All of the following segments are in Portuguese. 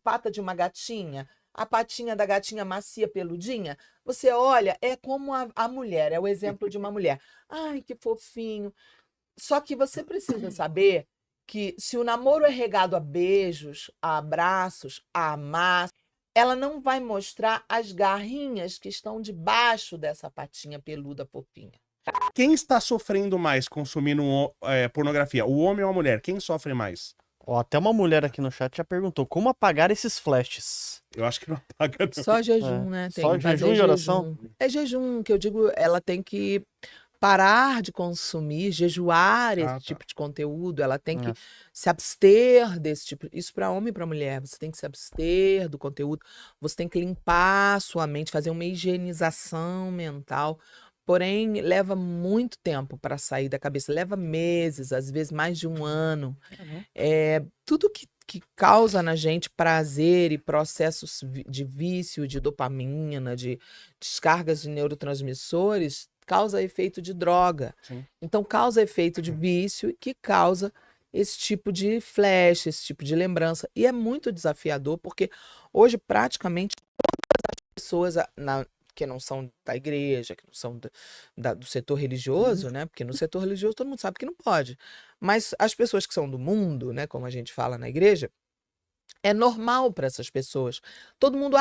pata de uma gatinha, a patinha da gatinha macia, peludinha, você olha, é como a mulher, é o exemplo de uma mulher. Ai, que fofinho. Só que você precisa saber que se o namoro é regado a beijos, a abraços, a amassos, ela não vai mostrar as garrinhas que estão debaixo dessa patinha peluda fofinha. Quem está sofrendo mais consumindo pornografia? O homem ou a mulher? Quem sofre mais? Ó, até uma mulher aqui no chat já perguntou como apagar esses flashes. Eu acho que não apaga, não. Só jejum, né? Tem Só que fazer jejum e oração? É jejum, que eu digo, ela tem que parar de consumir, jejuar esse tá. tipo de conteúdo, ela tem que É. se abster desse tipo. Isso para homem e para mulher, você tem que se abster do conteúdo, você tem que limpar a sua mente, fazer uma higienização mental. Porém, leva muito tempo para sair da cabeça, leva meses, às vezes mais de um ano. Tudo que causa na gente prazer e processos de vício, de dopamina, de descargas de neurotransmissores, causa efeito de droga. Sim. Então, causa efeito de vício que causa esse tipo de flash, esse tipo de lembrança. E é muito desafiador, porque hoje praticamente todas as pessoas que não são da igreja, que não são do setor religioso, né? Porque no setor religioso todo mundo sabe que não pode. Mas as pessoas que são do mundo, né? Como a gente fala na igreja, é normal para essas pessoas. Todo mundo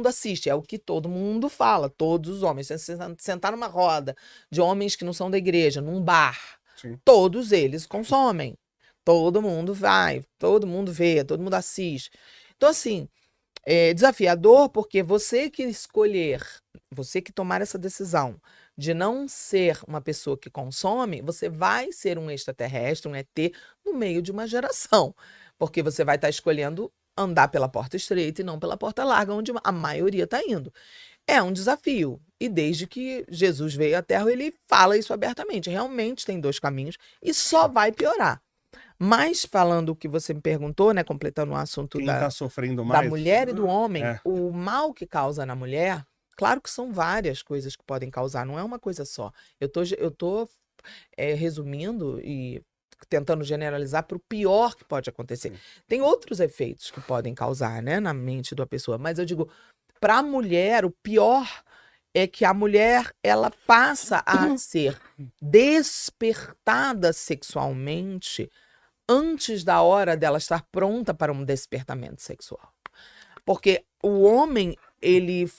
assiste, é o que todo mundo fala, todos os homens. Se você sentar numa roda de homens que não são da igreja, num bar, Sim. todos eles consomem. Todo mundo vai, todo mundo vê, todo mundo assiste. Então, assim, é desafiador porque você que escolher, você que tomar essa decisão de não ser uma pessoa que consome, você vai ser um extraterrestre, um ET, no meio de uma geração. Porque você vai estar escolhendo andar pela porta estreita e não pela porta larga, onde a maioria está indo. É um desafio. E desde que Jesus veio à Terra, ele fala isso abertamente. Realmente tem dois caminhos e só vai piorar. Mas falando o que você me perguntou, né, completando o assunto Quem da está sofrendo mais? da mulher e do homem, É. o mal que causa na mulher, claro que são várias coisas que podem causar, não é uma coisa só. Eu tô resumindo e tentando generalizar para o pior que pode acontecer. Sim. Tem outros efeitos que podem causar, né, na mente da pessoa, mas eu digo, para a mulher, o pior é que a mulher, ela passa a ser despertada sexualmente antes da hora dela estar pronta para um despertamento sexual. Porque o homem,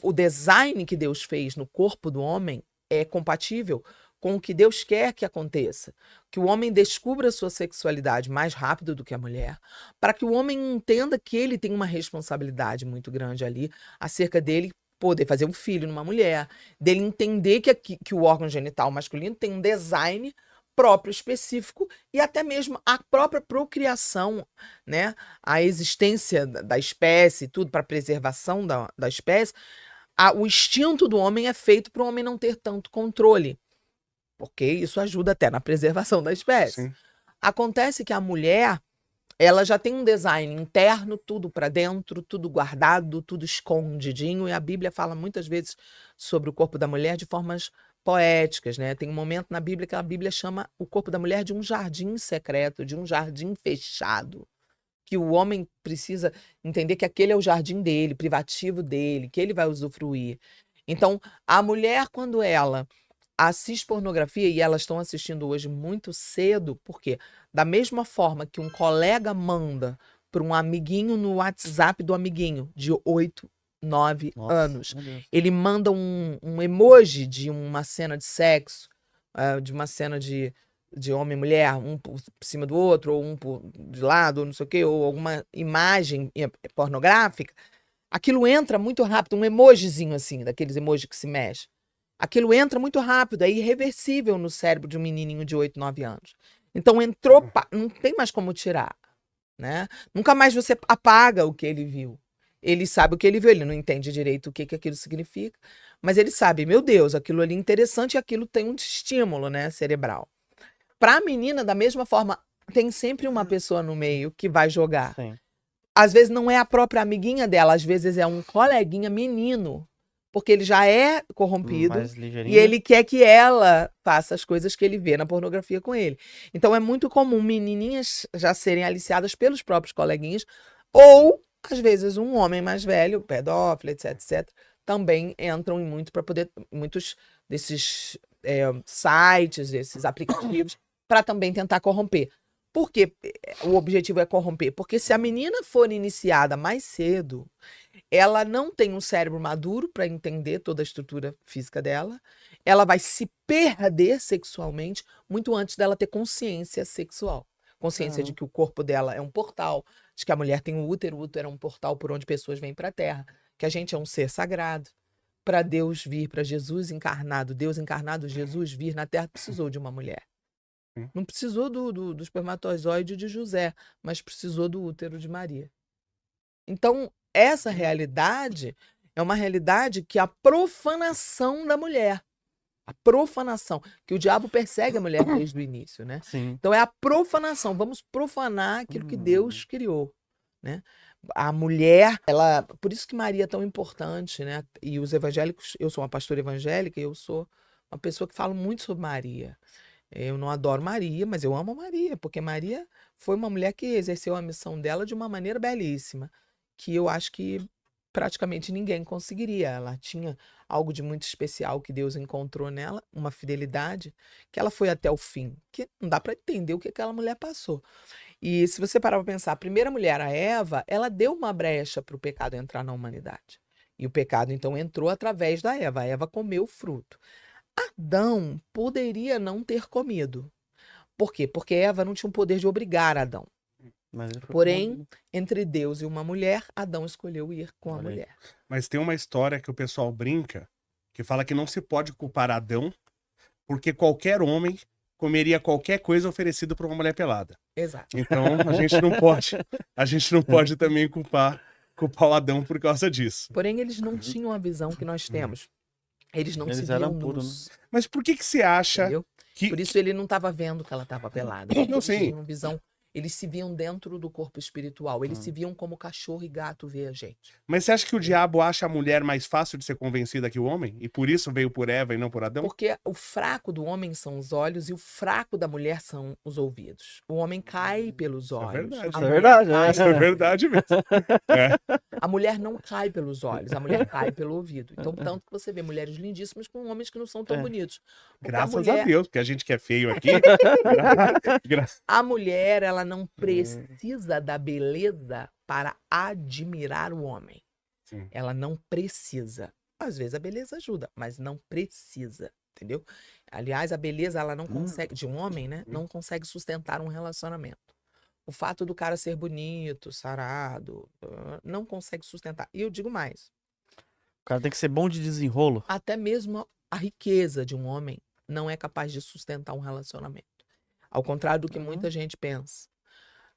o design que Deus fez no corpo do homem é compatível com o que Deus quer que aconteça. Que o homem descubra a sua sexualidade mais rápido do que a mulher, para que o homem entenda que ele tem uma responsabilidade muito grande ali acerca dele poder fazer um filho numa mulher, dele entender que o órgão genital masculino tem um design próprio, específico, e até mesmo a própria procriação, né? A existência da espécie, tudo para preservação da espécie, o instinto do homem é feito para o homem não ter tanto controle, porque isso ajuda até na preservação da espécie. Sim. Acontece que a mulher, ela já tem um design interno, tudo para dentro, tudo guardado, tudo escondidinho, e a Bíblia fala muitas vezes sobre o corpo da mulher de formas poéticas, né? Tem um momento na Bíblia que a Bíblia chama o corpo da mulher de um jardim secreto, de um jardim fechado, que o homem precisa entender que aquele é o jardim dele, privativo dele, que ele vai usufruir. Então, a mulher, quando ela assiste pornografia, e elas estão assistindo hoje muito cedo, porque da mesma forma que um colega manda para um amiguinho no WhatsApp do amiguinho de 8, 9 anos, ele manda um emoji de uma cena de sexo, de uma cena de homem e mulher, um por cima do outro, ou um de lado, ou não sei o quê, ou alguma imagem pornográfica, aquilo entra muito rápido, um emojizinho assim, daqueles emojis que se mexe. Aquilo entra muito rápido, é irreversível no cérebro de um menininho de 8, 9 anos. Então entrou, não tem mais como tirar, né? Nunca mais você apaga o que ele viu. Ele sabe o que ele viu, ele não entende direito o que aquilo significa, mas ele sabe, meu Deus, aquilo ali é interessante e aquilo tem um estímulo, né, cerebral. Para a menina, da mesma forma, tem sempre uma pessoa no meio que vai jogar. Sim. Às vezes não é a própria amiguinha dela, às vezes é um coleguinha menino, porque ele já é corrompido e ele quer que ela faça as coisas que ele vê na pornografia com ele. Então é muito comum menininhas já serem aliciadas pelos próprios coleguinhas ou Às vezes um homem mais velho, pedófilo, etc, etc, também entram em muitos desses sites, desses aplicativos, para também tentar corromper. Por que o objetivo é corromper? Porque se a menina for iniciada mais cedo, ela não tem um cérebro maduro para entender toda a estrutura física dela, ela vai se perder sexualmente muito antes dela ter consciência sexual. Consciência de que o corpo dela é um portal, de que a mulher tem o útero é um portal por onde pessoas vêm para a Terra, que a gente é um ser sagrado. Para Deus vir, para Jesus encarnado, Jesus vir na Terra, precisou de uma mulher. Não precisou do espermatozoide de José, mas precisou do útero de Maria. Então, essa realidade é uma realidade que a profanação da mulher. A profanação, que o diabo persegue a mulher desde o início, né? Sim. Então é a profanação, vamos profanar aquilo que Deus criou, né? A mulher, ela, por isso que Maria é tão importante, né? E os evangélicos, eu sou uma pastora evangélica, eu sou uma pessoa que fala muito sobre Maria. Eu não adoro Maria, mas eu amo Maria, porque Maria foi uma mulher que exerceu a missão dela de uma maneira belíssima, que eu acho que praticamente ninguém conseguiria. Ela tinha algo de muito especial que Deus encontrou nela, uma fidelidade, que ela foi até o fim, que não dá para entender o que aquela mulher passou. E se você parar para pensar, a primeira mulher, a Eva, ela deu uma brecha para o pecado entrar na humanidade. E o pecado, então, entrou através da Eva. A Eva comeu o fruto. Adão poderia não ter comido. Por quê? Porque Eva não tinha o poder de obrigar Adão. Mas ele foi Porém, entre Deus e uma mulher, Adão escolheu ir com a Olha aí. mulher. Mas tem uma história que o pessoal brinca, que fala que não se pode culpar Adão, porque qualquer homem comeria qualquer coisa oferecido por uma mulher pelada. Exato. Então, a gente não pode também culpar o Adão por causa disso. Porém, eles não tinham a visão que nós temos. Eles não Eles se eram viam puros, nus, Mas por que você acha entendeu? que... Por isso ele não estava vendo que ela estava pelada. Não, Eles sim. tinham visão. Eles se viam dentro do corpo espiritual. Eles se viam como cachorro e gato vê a gente. Mas você acha que o diabo acha a mulher mais fácil de ser convencida que o homem? E por isso veio por Eva e não por Adão? Porque o fraco do homem são os olhos e o fraco da mulher são os ouvidos. O homem cai pelos é olhos. verdade. A Isso é mulher verdade, cai- Isso é verdade mesmo. A mulher não cai pelos olhos, a mulher cai pelo ouvido. Então, tanto que você vê mulheres lindíssimas com homens que não são tão É. bonitos. Porque Graças a Deus, porque a gente que é feio aqui. a mulher, ela não precisa da beleza para admirar o homem. Sim. Ela não precisa. Às vezes a beleza ajuda, mas não precisa, entendeu? Aliás, a beleza, ela não consegue, de um homem, né? Não consegue sustentar um relacionamento. O fato do cara ser bonito, sarado, não consegue sustentar. E eu digo mais, O cara tem que ser bom de desenrolo. até mesmo a riqueza de um homem não é capaz de sustentar um relacionamento. Ao contrário do que muita gente pensa.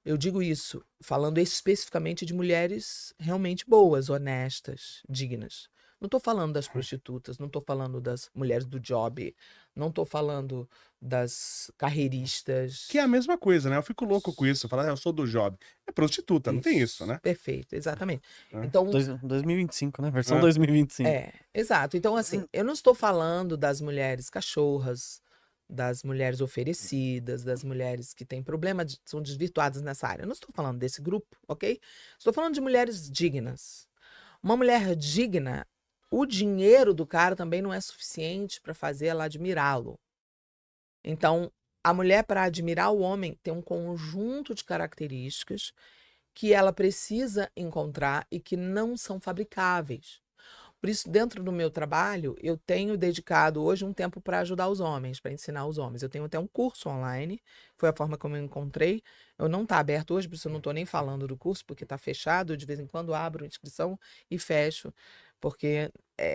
Eu digo isso falando especificamente de mulheres realmente boas, honestas, dignas. Não estou falando das prostitutas, não estou falando das mulheres do job, não estou falando das carreiristas. Que é a mesma coisa, né? Eu fico louco com isso. Falar, eu sou do job. É prostituta, não tem isso, né? Perfeito, exatamente. É. Então, 2025, né? Versão É. 2025. exato. Então, assim, eu não estou falando das mulheres cachorras, das mulheres oferecidas, das mulheres que têm problema, são desvirtuadas nessa área. Eu não estou falando desse grupo, ok? Estou falando de mulheres dignas. Uma mulher digna, o dinheiro do cara também não é suficiente para fazer ela admirá-lo. Então, a mulher, para admirar o homem, tem um conjunto de características que ela precisa encontrar e que não são fabricáveis. Por isso, dentro do meu trabalho, eu tenho dedicado hoje um tempo para ajudar os homens, para ensinar os homens. Eu tenho até um curso online, foi a forma como eu encontrei. Eu não está aberto hoje, por isso eu não estou nem falando do curso, porque está fechado. Eu, de vez em quando abro inscrição e fecho, porque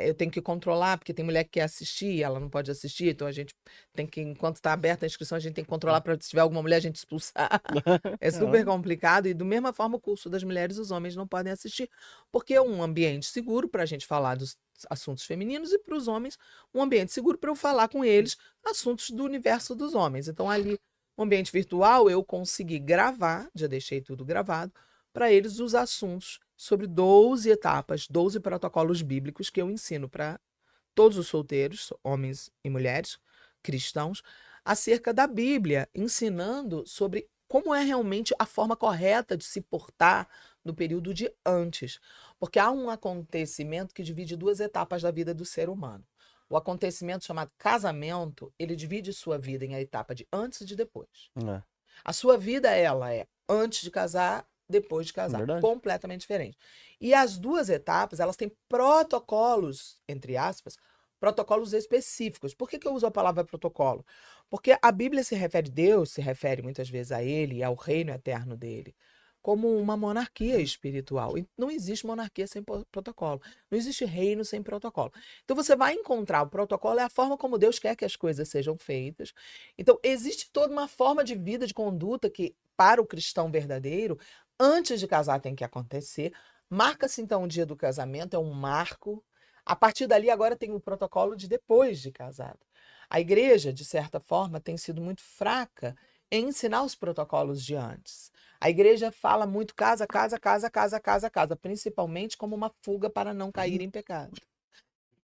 eu tenho que controlar, porque tem mulher que quer assistir, ela não pode assistir, então a gente tem que, enquanto está aberta a inscrição, a gente tem que controlar para, se tiver alguma mulher, a gente expulsar. É super complicado. E, da mesma forma, o curso das mulheres, os homens não podem assistir, porque é um ambiente seguro para a gente falar dos assuntos femininos e para os homens um ambiente seguro para eu falar com eles assuntos do universo dos homens. Então, ali, no ambiente virtual, eu consegui gravar, já deixei tudo gravado, para eles os assuntos sobre 12 etapas, 12 protocolos bíblicos que eu ensino para todos os solteiros, homens e mulheres, cristãos, acerca da Bíblia, ensinando sobre como é realmente a forma correta de se portar no período de antes. Porque há um acontecimento que divide duas etapas da vida do ser humano. O acontecimento chamado casamento, ele divide sua vida em a etapa de antes e de depois. É, A sua vida, ela é antes de casar, depois de casar. verdade. Completamente diferente. E as duas etapas, elas têm protocolos, entre aspas, protocolos específicos. Por que que eu uso a palavra protocolo? Porque a Bíblia se refere, Deus se refere muitas vezes a ele e ao reino eterno dele, como uma monarquia espiritual. E não existe monarquia sem protocolo. Não existe reino sem protocolo. Então você vai encontrar o protocolo, é a forma como Deus quer que as coisas sejam feitas. Então existe toda uma forma de vida, de conduta que, para o cristão verdadeiro, antes de casar tem que acontecer. Marca-se então o dia do casamento, é um marco. A partir dali, agora tem o protocolo de depois de casado. A igreja, de certa forma, tem sido muito fraca em ensinar os protocolos de antes. A igreja fala muito casa, casa, casa, casa, casa, casa, principalmente como uma fuga para não cair em pecado.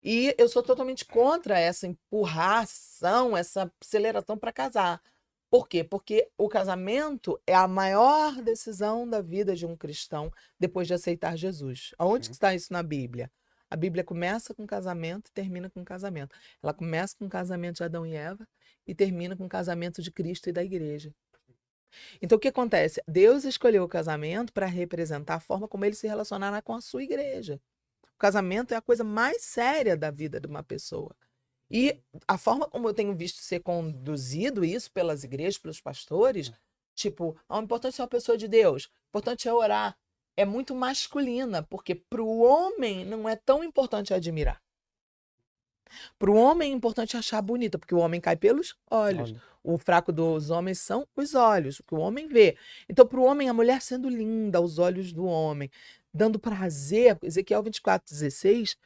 E eu sou totalmente contra essa empurração, essa aceleração para casar. Por quê? Porque o casamento é a maior decisão da vida de um cristão depois de aceitar Jesus. Aonde que está isso na Bíblia? A Bíblia começa com casamento e termina com casamento. Ela começa com o casamento de Adão e Eva e termina com o casamento de Cristo e da igreja. Então, o que acontece? Deus escolheu o casamento para representar a forma como ele se relacionará com a sua igreja. O casamento é a coisa mais séria da vida de uma pessoa. E a forma como eu tenho visto ser conduzido isso pelas igrejas, pelos pastores, tipo, o importante é ser uma pessoa de Deus, o importante é orar. É muito masculina, porque para o homem não é tão importante admirar. Para o homem é importante achar bonita, porque o homem cai pelos olhos. Olha. O fraco dos homens são os olhos, o que o homem vê. Então, para o homem, a mulher sendo linda aos olhos do homem, dando prazer, Ezequiel 24:16,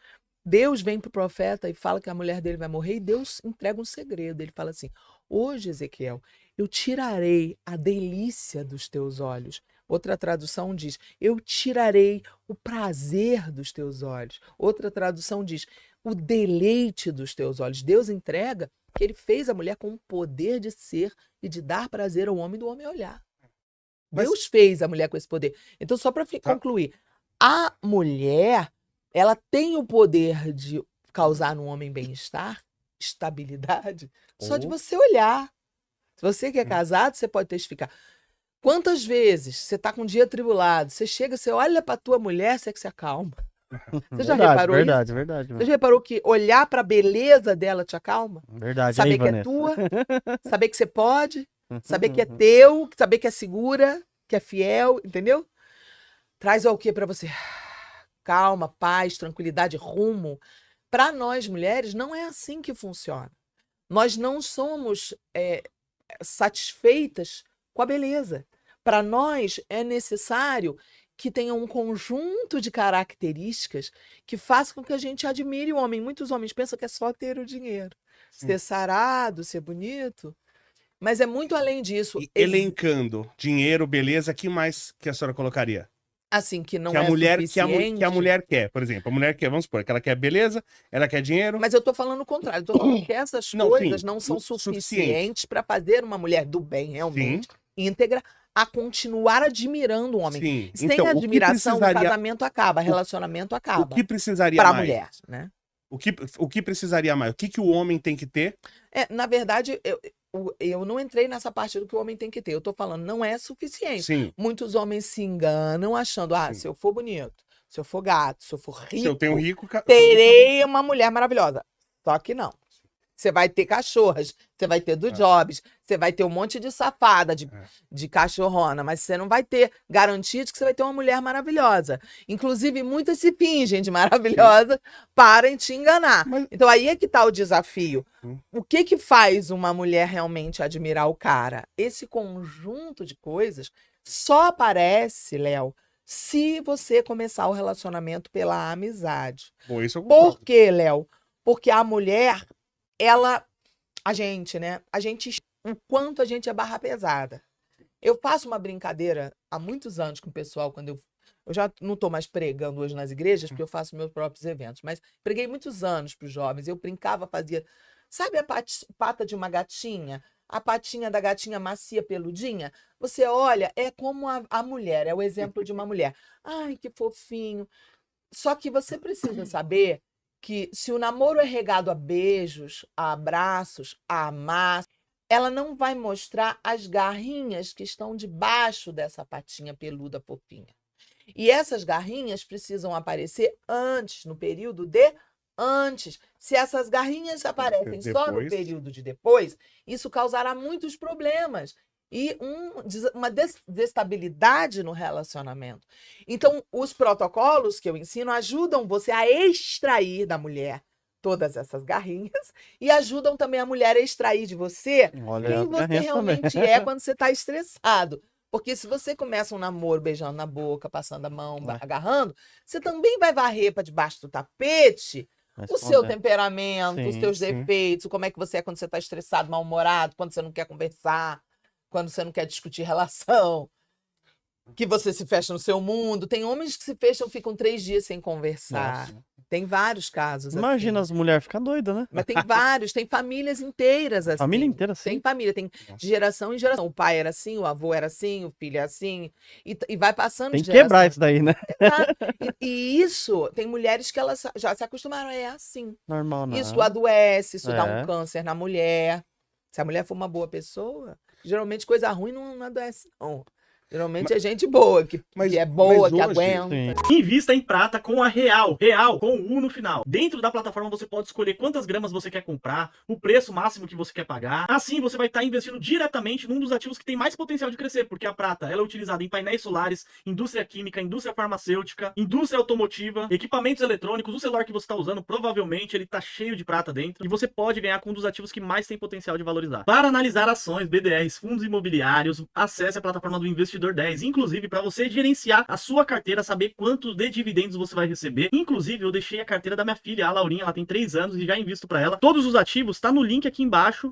Deus vem para o profeta e fala que a mulher dele vai morrer, e Deus entrega um segredo. Ele fala assim: hoje, Ezequiel, eu tirarei a delícia dos teus olhos. Outra tradução diz: eu tirarei o prazer dos teus olhos. Outra tradução diz: o deleite dos teus olhos. Deus entrega que ele fez a mulher com o poder de ser e de dar prazer ao homem, do homem olhar. Mas- Deus fez a mulher com esse poder. Então, só para concluir, a mulher, ela tem o poder de causar no homem bem-estar, estabilidade, só de Oh. você olhar. Se você que é casado, você pode testificar. Quantas vezes você está com um dia atribulado, você chega, você olha para tua mulher, você que se acalma. Você já reparou isso? Verdade, verdade. Você já reparou que olhar para a beleza dela te acalma? Verdade. Saber Aí, que é Vanessa. tua, saber que você pode, saber que é teu, saber que é segura, que é fiel, entendeu? Traz o que para você? Calma, paz, tranquilidade, rumo. Para nós mulheres, não é assim que funciona. Nós não somos satisfeitas com a beleza. Para nós, é necessário que tenha um conjunto de características que faça com que a gente admire o homem. Muitos homens pensam que é só ter o dinheiro, ser sarado, ser bonito, mas é muito além disso. E elencando dinheiro, beleza, que mais que a senhora colocaria? Assim, que não Que a é mulher, suficiente. que a mulher quer, por exemplo. A mulher quer, vamos supor, que ela quer beleza, ela quer dinheiro. Mas eu estou falando o contrário. Eu tô falando que essas Não, coisas sim, não são suficiente. suficientes para fazer uma mulher do bem realmente Sim, íntegra a continuar admirando o homem. sim. Sem Então, o que admiração, o precisaria, casamento acaba, o relacionamento o acaba. que precisaria Para a mais? mulher, né? O que precisaria mais? O que o homem tem que ter? Na verdade, eu não entrei nessa parte do que o homem tem que ter. Eu estou falando, não é suficiente. Sim. Muitos homens se enganam achando, Sim. se eu for bonito, se eu for gato, se eu for Se eu tenho rico, rico, terei uma mulher maravilhosa. Só que não. Você vai ter cachorras, você vai ter do Jobs, você vai ter um monte de safada, de cachorrona, mas você não vai ter garantia de que você vai ter uma mulher maravilhosa. Inclusive, muitas se fingem de maravilhosa para te enganar. Mas- Então, aí é que está o desafio. Hum. O que faz uma mulher realmente admirar o cara? Esse conjunto de coisas só aparece, Léo, se você começar o relacionamento pela amizade. Bom, isso eu concordo. Por quê, Léo? Porque a mulher, o quanto a gente é barra pesada. Eu faço uma brincadeira há muitos anos com o pessoal, quando eu já não estou mais pregando hoje nas igrejas, porque eu faço meus próprios eventos, mas preguei muitos anos para os jovens, eu brincava, fazia, sabe a pata de uma gatinha? a patinha da gatinha macia, peludinha? Você olha, é como a mulher, é o exemplo de uma mulher. Ai, que fofinho. Só que você precisa saber que se o namoro é regado a beijos, a abraços, a amar, ela não vai mostrar as garrinhas que estão debaixo dessa patinha peluda fofinha. E essas garrinhas precisam aparecer antes, no período de antes. Se essas garrinhas aparecem só no Depois. período de depois, isso causará muitos problemas e uma desestabilidade no relacionamento. Então, os protocolos que eu ensino ajudam você a extrair da mulher todas essas garrinhas e ajudam também a mulher a extrair de você Olha, quem as você garrinhas também. realmente é quando você está estressado. Porque se você começa um namoro beijando na boca, passando a mão, Ué. agarrando, você também vai varrer para debaixo do tapete Vai o seu esconder. temperamento, os Sim, teus sim. defeitos, como é que você é quando você está estressado, mal-humorado, quando você não quer conversar, quando você não quer discutir relação, que você se fecha no seu mundo. Tem homens que se fecham, ficam 3 dias sem conversar. Nossa. Tem vários casos Imagina assim. as mulheres ficar doidas, né? Mas tem vários, tem famílias inteiras assim. Família inteira, Tem sim. família, tem de geração em geração. O pai era assim, o avô era assim, o filho é assim, e vai passando Tem de que quebrar geração. isso daí, né? Exato. E isso, tem mulheres que elas já se acostumaram, é assim. Normal, não. Isso adoece, isso dá um É. câncer na mulher. Se a mulher for uma boa pessoa, geralmente coisa ruim não adoece, não. Geralmente é gente boa, que é boa, que hoje, aguenta. Sim. Invista em prata com a Real. Real, com o U no final. Dentro da plataforma você pode escolher quantas gramas você quer comprar, o preço máximo que você quer pagar. Assim você vai estar investindo diretamente num dos ativos que tem mais potencial de crescer, porque a prata ela é utilizada em painéis solares, indústria química, indústria farmacêutica, indústria automotiva, equipamentos eletrônicos. O celular que você está usando, provavelmente ele está cheio de prata dentro. E você pode ganhar com um dos ativos que mais tem potencial de valorizar. Para analisar ações, BDRs, fundos imobiliários, acesse a plataforma do Investidor 10. Inclusive, para você gerenciar a sua carteira, saber quanto de dividendos você vai receber. Inclusive, eu deixei a carteira da minha filha, a Laurinha, ela tem 3 anos e já invisto para ela. Todos os ativos tá no link aqui embaixo.